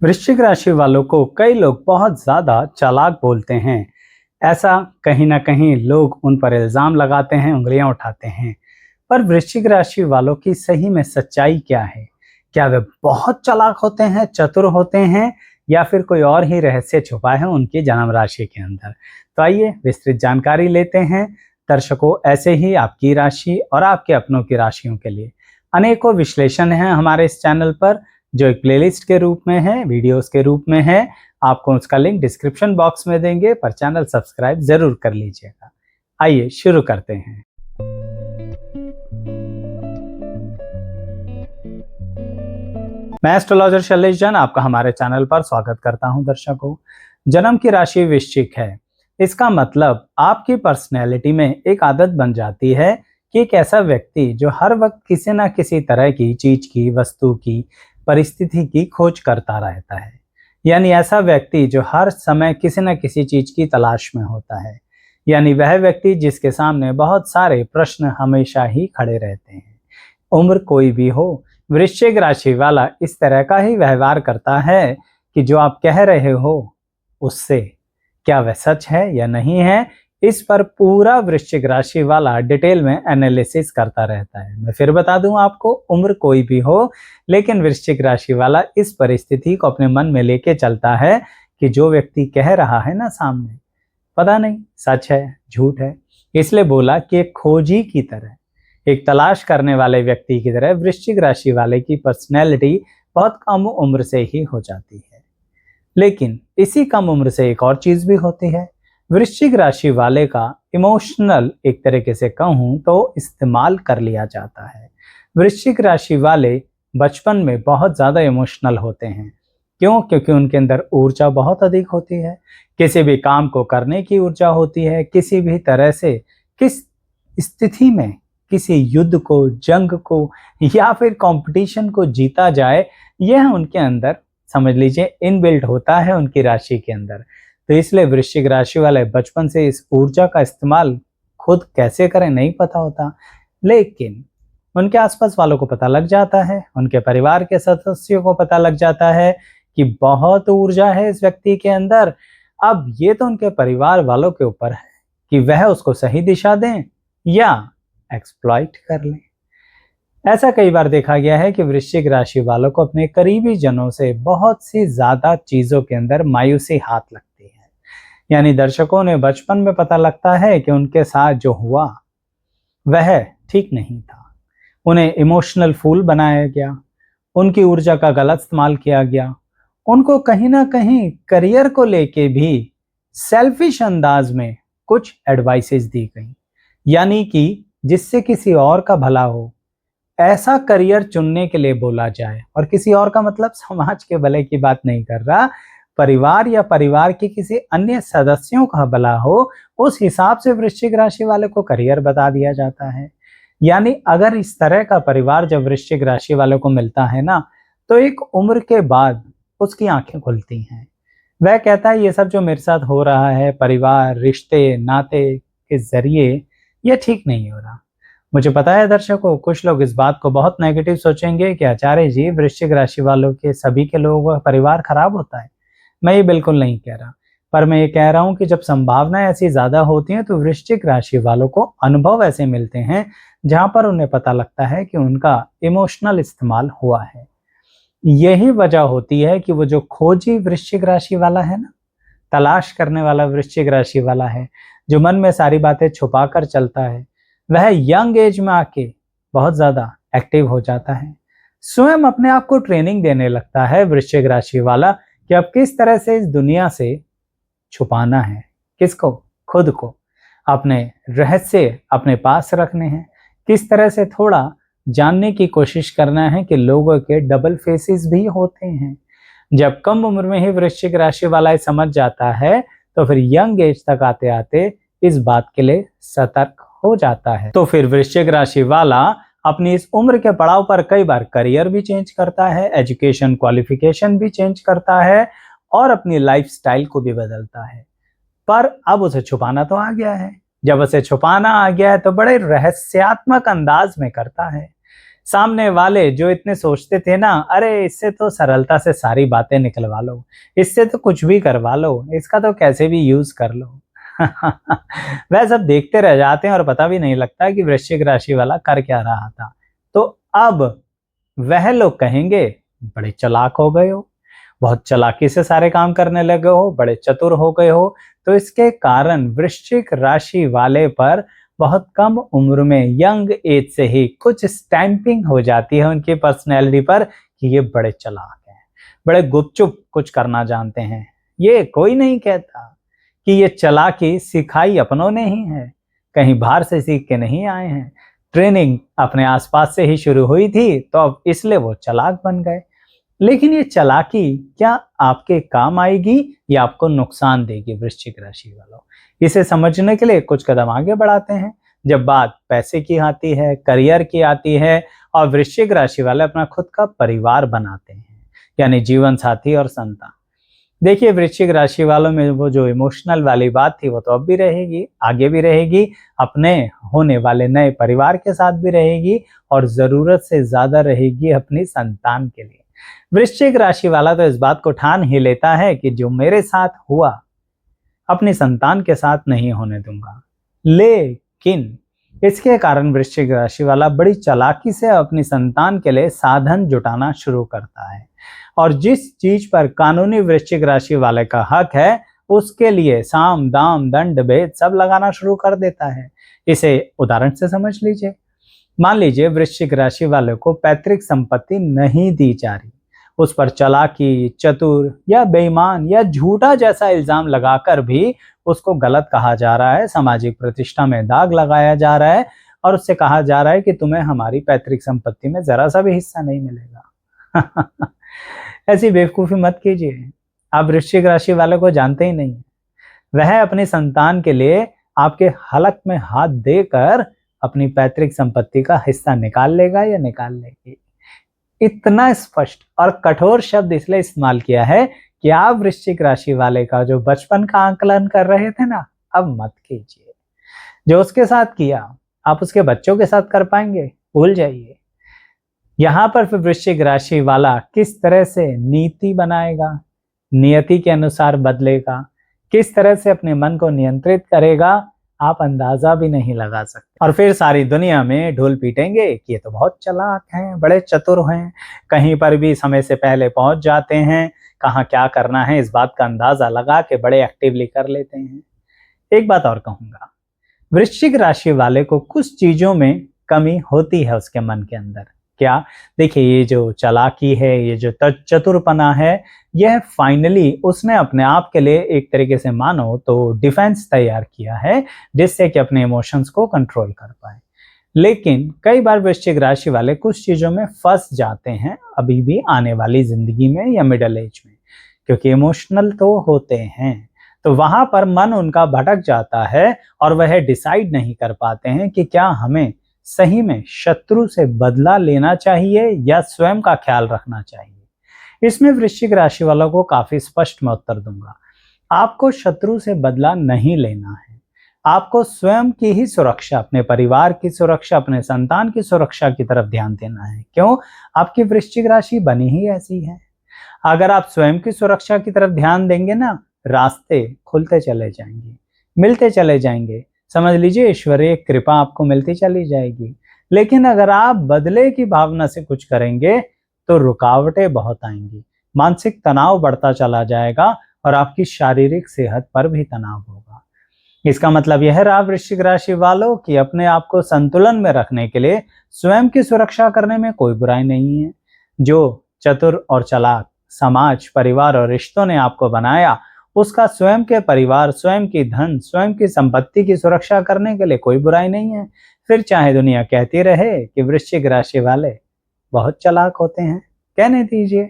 वृश्चिक राशि वालों को कई लोग बहुत ज़्यादा चालाक बोलते हैं। ऐसा कहीं ना कहीं लोग उन पर इल्ज़ाम लगाते हैं, उंगलियां उठाते हैं। पर वृश्चिक राशि वालों की सही में सच्चाई क्या है? क्या वे बहुत चालाक होते हैं, चतुर होते हैं, या फिर कोई और ही रहस्य छुपा है उनकी जन्म राशि के अंदर? तो आइए विस्तृत जानकारी लेते हैं। दर्शकों, ऐसे ही आपकी राशि और आपके अपनों की राशियों के लिए अनेकों विश्लेषण हैं हमारे इस चैनल पर, जो एक प्लेलिस्ट के रूप में है, वीडियोस के रूप में है। आपको उसका लिंक डिस्क्रिप्शन बॉक्स में देंगे, पर चैनल सब्सक्राइब जरूर कर लीजिएगा। आइए शुरू करते हैं। मैं एस्ट्रोलॉजर शैलेश जैन आपका हमारे चैनल पर स्वागत करता हूं। दर्शकों, जन्म की राशि वृश्चिक है। इसका मतलब आपकी पर्सनैलिटी में एक आदत बन जाती है कि एक ऐसा व्यक्ति जो हर वक्त किसी ना किसी तरह की चीज की, वस्तु की, परिस्थिति की खोज करता रहता है। यानी ऐसा व्यक्ति जो हर समय किसी न किसी चीज की तलाश में होता है। यानी वह व्यक्ति जिसके सामने बहुत सारे प्रश्न हमेशा ही खड़े रहते हैं। उम्र कोई भी हो, वृश्चिक राशि वाला इस तरह का ही व्यवहार करता है कि जो आप कह रहे हो उससे क्या वह सच है या नहीं है, इस पर पूरा वृश्चिक राशि वाला डिटेल में एनालिसिस करता रहता है। मैं फिर बता दूं आपको, उम्र कोई भी हो, लेकिन वृश्चिक राशि वाला इस परिस्थिति को अपने मन में लेके चलता है कि जो व्यक्ति कह रहा है ना सामने, पता नहीं सच है झूठ है। इसलिए बोला कि एक खोजी की तरह, एक तलाश करने वाले व्यक्ति की तरह वृश्चिक राशि वाले की पर्सनैलिटी बहुत कम उम्र से ही हो जाती है। लेकिन इसी कम उम्र से एक और चीज भी होती है। वृश्चिक राशि वाले का इमोशनल, एक तरीके से कहूं तो, इस्तेमाल कर लिया जाता है। वृश्चिक राशि वाले बचपन में बहुत ज्यादा इमोशनल होते हैं। क्यों? क्योंकि उनके अंदर ऊर्जा बहुत अधिक होती है। किसी भी काम को करने की ऊर्जा होती है। किसी भी तरह से, किस स्थिति में किसी युद्ध को, जंग को या फिर कंपटीशन को जीता जाए, यह उनके अंदर, समझ लीजिए, इनबिल्ट होता है उनकी राशि के अंदर। तो इसलिए वृश्चिक राशि वाले बचपन से इस ऊर्जा का इस्तेमाल खुद कैसे करें नहीं पता होता, लेकिन उनके आसपास वालों को पता लग जाता है, उनके परिवार के सदस्यों को पता लग जाता है कि बहुत ऊर्जा है इस व्यक्ति के अंदर। अब ये तो उनके परिवार वालों के ऊपर है कि वह उसको सही दिशा दें या एक्सप्लॉइट कर लें। ऐसा कई बार देखा गया है कि वृश्चिक राशि वालों को अपने करीबी जनों से बहुत सी ज्यादा चीजों के अंदर मायूसी हाथ लगती है। यानी दर्शकों ने बचपन में पता लगता है कि उनके साथ जो हुआ वह ठीक नहीं था। उन्हें इमोशनल फूल बनाया गया, उनकी ऊर्जा का गलत इस्तेमाल किया गया। उनको कहीं ना कहीं करियर को लेके भी सेल्फिश अंदाज में कुछ एडवाइसेस दी गई, यानी कि जिससे किसी और का भला हो, ऐसा करियर चुनने के लिए बोला जाए। और किसी और का मतलब समाज के भले की बात नहीं कर रहा, परिवार या परिवार के किसी अन्य सदस्यों का भला हो, उस हिसाब से वृश्चिक राशि वाले को करियर बता दिया जाता है। यानी अगर इस तरह का परिवार जब वृश्चिक राशि वालों को मिलता है ना, तो एक उम्र के बाद उसकी आंखें खुलती हैं। वह कहता है ये सब जो मेरे साथ हो रहा है, परिवार, रिश्ते, नाते के जरिए, ये ठीक नहीं हो रहा। मुझे पता है दर्शकों, कुछ लोग इस बात को बहुत नेगेटिव सोचेंगे कि आचार्य जी, वृश्चिक राशि वालों के सभी के लोगों का परिवार खराब होता है। मैं ये बिल्कुल नहीं कह रहा, पर मैं ये कह रहा हूं कि जब संभावनाएं ऐसी ज्यादा होती हैं तो वृश्चिक राशि वालों को अनुभव ऐसे मिलते हैं जहां पर उन्हें पता लगता है कि उनका इमोशनल इस्तेमाल हुआ है। यही वजह होती है कि वो जो खोजी वृश्चिक राशि वाला है ना, तलाश करने वाला वृश्चिक राशि वाला है, जो मन में सारी बातें छुपा कर चलता है, वह यंग एज में आके बहुत ज्यादा एक्टिव हो जाता है। स्वयं अपने आप को ट्रेनिंग देने लगता है वृश्चिक राशि वाला कि अब किस तरह से इस दुनिया से छुपाना है। किसको? खुद को। अपने रहस्य अपने पास रखने हैं। किस तरह से थोड़ा जानने की कोशिश करना है कि लोगों के डबल फेसेस भी होते हैं। जब कम उम्र में ही वृश्चिक राशि वाला समझ जाता है, तो फिर यंग एज तक आते आते इस बात के लिए सतर्क हो जाता है। तो फिर वृश्चिक राशि वाला अपनी इस उम्र के पड़ाव पर कई बार करियर भी चेंज करता है, एजुकेशन क्वालिफिकेशन भी चेंज करता है और अपनी लाइफस्टाइल को भी बदलता है। पर अब उसे छुपाना तो आ गया है। जब उसे छुपाना आ गया है तो बड़े रहस्यात्मक अंदाज में करता है। सामने वाले जो इतने सोचते थे ना, अरे इससे तो सरलता से सारी बातें निकलवा लो, इससे तो कुछ भी करवा लो, इसका तो कैसे भी यूज कर लो। वह सब देखते रह जाते हैं और पता भी नहीं लगता कि वृश्चिक राशि वाला कर क्या रहा था। तो अब वह लोग कहेंगे, बड़े चालाक हो गए हो, बहुत चालाकी से सारे काम करने लगे हो, बड़े चतुर हो गए हो। तो इसके कारण वृश्चिक राशि वाले पर बहुत कम उम्र में, यंग एज से ही कुछ स्टैंपिंग हो जाती है उनकी पर्सनैलिटी पर कि ये बड़े चालाक हैं, बड़े गुपचुप कुछ करना जानते हैं। ये कोई नहीं कहता कि ये चालाकी सिखाई अपनों ने ही है, कहीं बाहर से सीख के नहीं आए हैं। ट्रेनिंग अपने आसपास से ही शुरू हुई थी, तो अब इसलिए वो चालाक बन गए। लेकिन ये चालाकी क्या आपके काम आएगी या आपको नुकसान देगी वृश्चिक राशि वालों? इसे समझने के लिए कुछ कदम आगे बढ़ाते हैं। जब बात पैसे की आती है, करियर की आती है और वृश्चिक राशि वाले अपना खुद का परिवार बनाते हैं, यानी जीवन साथी और संतान। देखिए, वृश्चिक राशि वालों में वो जो इमोशनल वाली बात थी वो तो अब भी रहेगी, आगे भी रहेगी, अपने होने वाले नए परिवार के साथ भी रहेगी और जरूरत से ज्यादा रहेगी अपनी संतान के लिए। वृश्चिक राशि वाला तो इस बात को ठान ही लेता है कि जो मेरे साथ हुआ अपनी संतान के साथ नहीं होने दूंगा। लेकिन इसके कारण वृश्चिक राशि वाला बड़ी चालाकी से अपनी संतान के लिए साधन जुटाना शुरू करता है और जिस चीज पर कानूनी वृश्चिक राशि वाले का हक है उसके लिए साम दाम दंड भेद सब लगाना शुरू कर देता है। इसे उदाहरण से समझ लीजिए। मान लीजिए वृश्चिक राशि वाले को पैतृक संपत्ति नहीं दी जा रही, उस पर चालाकी, चतुर या बेईमान या झूठा जैसा इल्जाम लगाकर भी उसको गलत कहा जा रहा है, सामाजिक प्रतिष्ठा में दाग लगाया जा रहा है और उससे कहा जा रहा है कि तुम्हें हमारी पैतृक संपत्ति में जरा सा भी हिस्सा नहीं मिलेगा। ऐसी बेवकूफी मत कीजिए, आप वृश्चिक राशि वाले को जानते ही नहीं। वह अपनी संतान के लिए आपके हलक में हाथ देकर अपनी पैतृक संपत्ति का हिस्सा निकाल लेगा या निकाल लेगी। इतना स्पष्ट और कठोर शब्द इसलिए इस्तेमाल किया है कि आप वृश्चिक राशि वाले का जो बचपन का आंकलन कर रहे थे ना, अब मत कीजिए। जो उसके साथ किया आप उसके बच्चों के साथ कर पाएंगे? भूल जाइए। यहाँ पर फिर वृश्चिक राशि वाला किस तरह से नीति बनाएगा, नियति के अनुसार बदलेगा, किस तरह से अपने मन को नियंत्रित करेगा, आप अंदाजा भी नहीं लगा सकते। और फिर सारी दुनिया में ढोल पीटेंगे कि ये तो बहुत चालाक हैं, बड़े चतुर हैं, कहीं पर भी समय से पहले पहुंच जाते हैं, कहाँ क्या करना है इस बात का अंदाजा लगा के बड़े एक्टिवली कर लेते हैं। एक बात और कहूंगा, वृश्चिक राशि वाले को कुछ चीजों में कमी होती है उसके मन के अंदर। क्या? देखिए, ये जो चालाकी है, ये जो चतुरपना है, यह फाइनली उसने अपने आप के लिए एक तरीके से मानो तो डिफेंस तैयार किया है, जिससे कि अपने इमोशंस को कंट्रोल कर पाए। लेकिन कई बार वृश्चिक राशि वाले कुछ चीजों में फंस जाते हैं अभी भी आने वाली जिंदगी में या मिडिल एज में, क्योंकि इमोशनल तो होते हैं, तो वहां पर मन उनका भटक जाता है और वह डिसाइड नहीं कर पाते हैं कि क्या हमें सही में शत्रु से बदला लेना चाहिए या स्वयं का ख्याल रखना चाहिए। इसमें वृश्चिक राशि वालों को काफी स्पष्ट मैं उत्तर दूंगा। आपको शत्रु से बदला नहीं लेना है, आपको स्वयं की ही सुरक्षा, अपने परिवार की सुरक्षा, अपने संतान की सुरक्षा की तरफ ध्यान देना है। क्यों? आपकी वृश्चिक राशि बनी ही ऐसी है। अगर आप स्वयं की सुरक्षा की तरफ ध्यान देंगे ना, रास्ते खुलते चले जाएंगे, मिलते चले जाएंगे, समझ लीजिए ईश्वरीय कृपा आपको मिलती चली जाएगी। लेकिन अगर आप बदले की भावना से कुछ करेंगे तो रुकावटें बहुत आएंगी, मानसिक तनाव बढ़ता चला जाएगा और आपकी शारीरिक सेहत पर भी तनाव होगा। इसका मतलब यह रहा वृश्चिक राशि वालों कि अपने आप को संतुलन में रखने के लिए स्वयं की सुरक्षा करने में कोई बुराई नहीं है। जो चतुर और चालाक समाज, परिवार और रिश्तों ने आपको बनाया, उसका स्वयं के परिवार, स्वयं की धन, स्वयं की संपत्ति की सुरक्षा करने के लिए कोई बुराई नहीं है। फिर चाहे दुनिया कहती रहे कि वृश्चिक राशि वाले बहुत चालाक होते हैं, कहने दीजिए,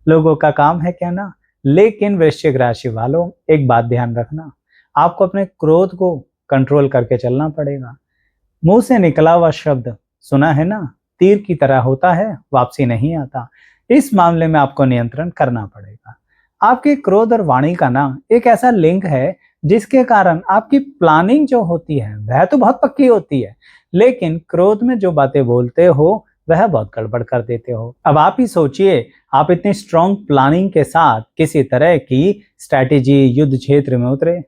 लोगों का काम है कहना। लेकिन वृश्चिक राशि वालों, एक बात ध्यान रखना, आपको अपने क्रोध को कंट्रोल करके चलना पड़ेगा। मुंह से निकला हुआ शब्द सुना है ना, तीर की तरह होता है, वापसी नहीं आता। इस मामले में आपको नियंत्रण करना पड़ेगा। आपके क्रोध और वाणी का ना एक ऐसा लिंक है जिसके कारण आपकी प्लानिंग जो होती है वह तो बहुत पक्की होती है, लेकिन क्रोध में जो बातें बोलते हो वह बहुत गड़बड़ कर देते हो। अब आप ही सोचिए, आप इतनी स्ट्रॉन्ग प्लानिंग के साथ किसी तरह की स्ट्रैटेजी युद्ध क्षेत्र में उतरे।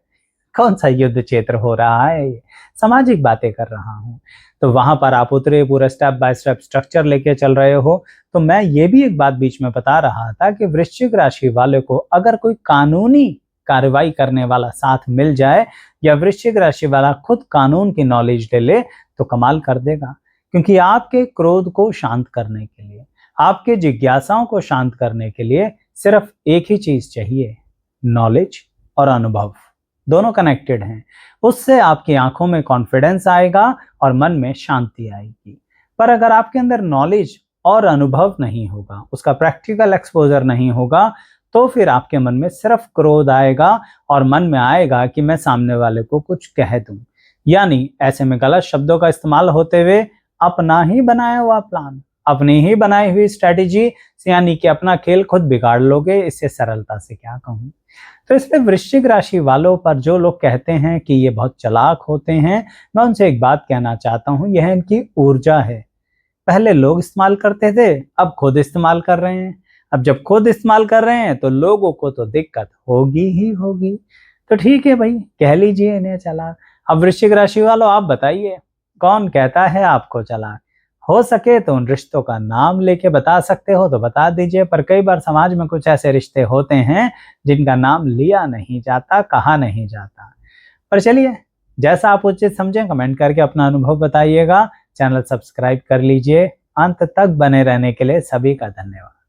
कौन सा युद्ध क्षेत्र हो रहा है, सामाजिक बातें कर रहा हूँ। तो वहां पर आप उतरे, पूरा स्टेप बाय स्टेप स्ट्रक्चर लेके चल रहे हो। तो मैं ये भी एक बात बीच में बता रहा था कि वृश्चिक राशि वाले को अगर कोई कानूनी कार्रवाई करने वाला साथ मिल जाए या वृश्चिक राशि वाला खुद कानून की नॉलेज ले ले तो कमाल कर देगा। क्योंकि आपके क्रोध को शांत करने के लिए, आपके जिज्ञासाओं को शांत करने के लिए सिर्फ एक ही चीज चाहिए, नॉलेज और अनुभव। दोनों कनेक्टेड हैं। उससे आपकी आंखों में कॉन्फिडेंस आएगा और मन में शांति आएगी। पर अगर आपके अंदर नॉलेज और अनुभव नहीं होगा, उसका प्रैक्टिकल एक्सपोजर नहीं होगा, तो फिर आपके मन में सिर्फ क्रोध आएगा और मन में आएगा कि मैं सामने वाले को कुछ कह दूं। यानी ऐसे में गलत शब्दों का इस्तेमाल होते हुए अपना ही बनाया हुआ प्लान, अपनी ही बनाई हुई स्ट्रेटेजी, यानी कि अपना खेल खुद बिगाड़ लोगे। इससे सरलता से क्या कहूं। तो इसलिए वृश्चिक राशि वालों पर जो लोग कहते हैं कि ये बहुत चालाक होते हैं, मैं उनसे एक बात कहना चाहता हूं, यह इनकी ऊर्जा है। पहले लोग इस्तेमाल करते थे, अब खुद इस्तेमाल कर रहे हैं। अब जब खुद इस्तेमाल कर रहे हैं तो लोगों को तो दिक्कत होगी ही होगी। तो ठीक है भाई, कह लीजिए इन्हें चालाक। अब वृश्चिक राशि वालों आप बताइए, कौन कहता है आपको चालाक? हो सके तो उन रिश्तों का नाम लेके बता सकते हो तो बता दीजिए। पर कई बार समाज में कुछ ऐसे रिश्ते होते हैं जिनका नाम लिया नहीं जाता, कहा नहीं जाता। पर चलिए, जैसा आप उचित समझें कमेंट करके अपना अनुभव बताइएगा। चैनल सब्सक्राइब कर लीजिए। अंत तक बने रहने के लिए सभी का धन्यवाद।